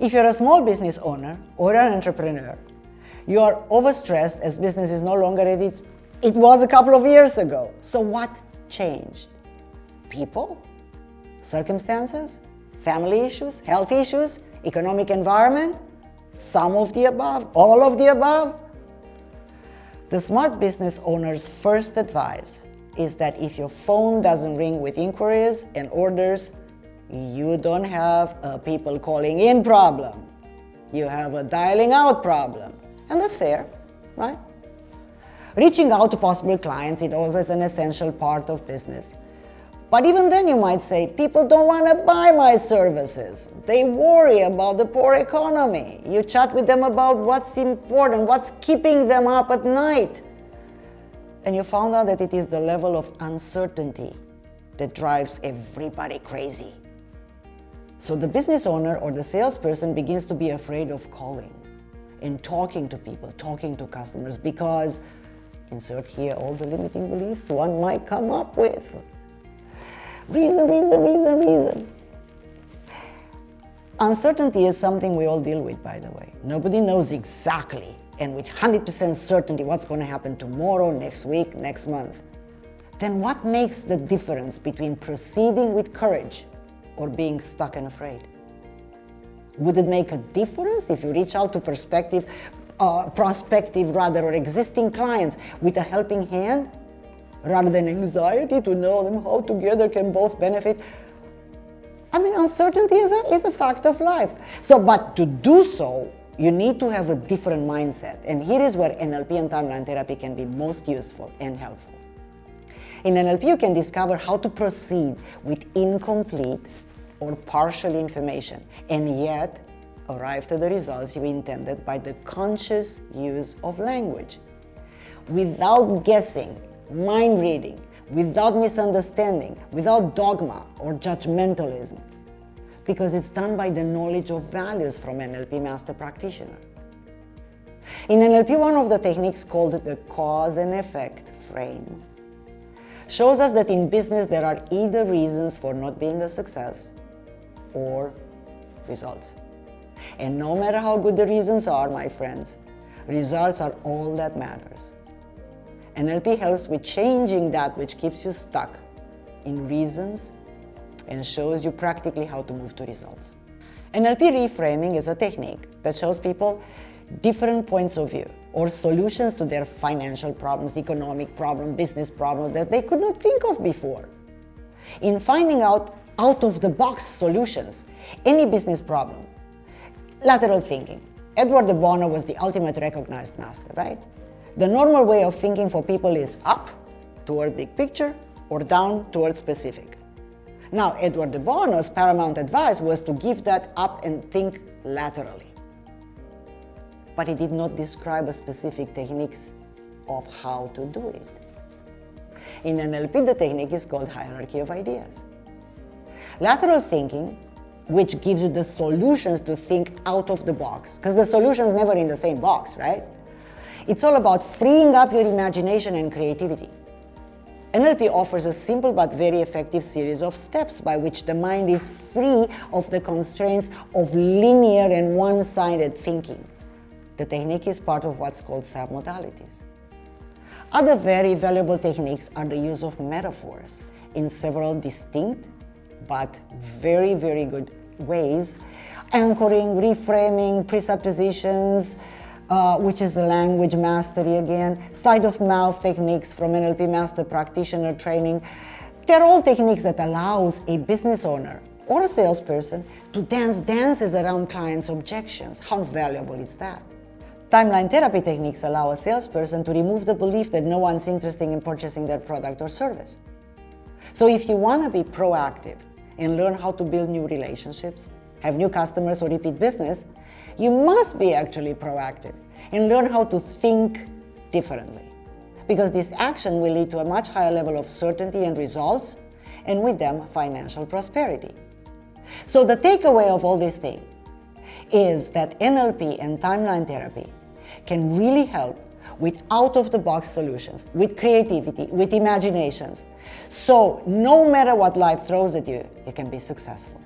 If you're a small business owner or an entrepreneur, you are overstressed as business is no longer at it was a couple of years ago. So what changed? People? Circumstances? Family issues? Health issues? Economic environment? Some of the above? All of the above? The smart business owner's first advice is that if your phone doesn't ring with inquiries and orders, you don't have a people calling in problem. You have a dialing out problem. And that's fair, right? Reaching out to possible clients is always an essential part of business. But even then you might say, people don't want to buy my services. They worry about the poor economy. You chat with them about what's important, what's keeping them up at night. And you found out that it is the level of uncertainty that drives everybody crazy. So the business owner or the salesperson begins to be afraid of calling and talking to people, talking to customers, because, insert here all the limiting beliefs one might come up with. Reason. Uncertainty is something we all deal with, by the way. Nobody knows exactly and with 100% certainty what's going to happen tomorrow, next week, next month. Then what makes the difference between proceeding with courage or being stuck and afraid? Would it make a difference if you reach out to prospective or existing clients with a helping hand, rather than anxiety to know them how together can both benefit? I mean, uncertainty is a fact of life. But to do so, you need to have a different mindset. And here is where NLP and timeline therapy can be most useful and helpful. In NLP, you can discover how to proceed with incomplete or partial information, and yet arrive to the results you intended by the conscious use of language. Without guessing, mind reading, without misunderstanding, without dogma or judgmentalism, because it's done by the knowledge of values from NLP master practitioner. In NLP, one of the techniques called the cause and effect frame shows us that in business there are either reasons for not being a success or results. And no matter how good the reasons are, my friends, results are all that matters. NLP helps with changing that which keeps you stuck in reasons and shows you practically how to move to results. NLP reframing is a technique that shows people different points of view or solutions to their financial problems, economic problem, business problem that they could not think of before. In finding out of the box solutions, any business problem. Lateral thinking. Edward de Bono was the ultimate recognized master, right? The normal way of thinking for people is up toward big picture or down toward specific. Now, Edward de Bono's paramount advice was to give that up and think laterally. But he did not describe a specific techniques of how to do it. In NLP, the technique is called hierarchy of ideas. Lateral thinking, which gives you the solutions to think out of the box, because the solution is never in the same box, right? It's all about freeing up your imagination and creativity. NLP offers a simple but very effective series of steps by which the mind is free of the constraints of linear and one-sided thinking. The technique is part of what's called submodalities. Other very valuable techniques are the use of metaphors in several distinct but very, very good ways. Anchoring, reframing, presuppositions, which is language mastery again, sleight of mouth techniques from NLP master practitioner training. They're all techniques that allows a business owner or a salesperson to dance dances around clients' objections. How valuable is that? Timeline therapy techniques allow a salesperson to remove the belief that no one's interested in purchasing their product or service. So if you want to be proactive and learn how to build new relationships, have new customers or repeat business, you must be actually proactive and learn how to think differently. Because this action will lead to a much higher level of certainty and results, and with them, financial prosperity. So the takeaway of all this thing is that NLP and timeline therapy can really help with out-of-the-box solutions, with creativity, with imaginations. So no matter what life throws at you, you can be successful.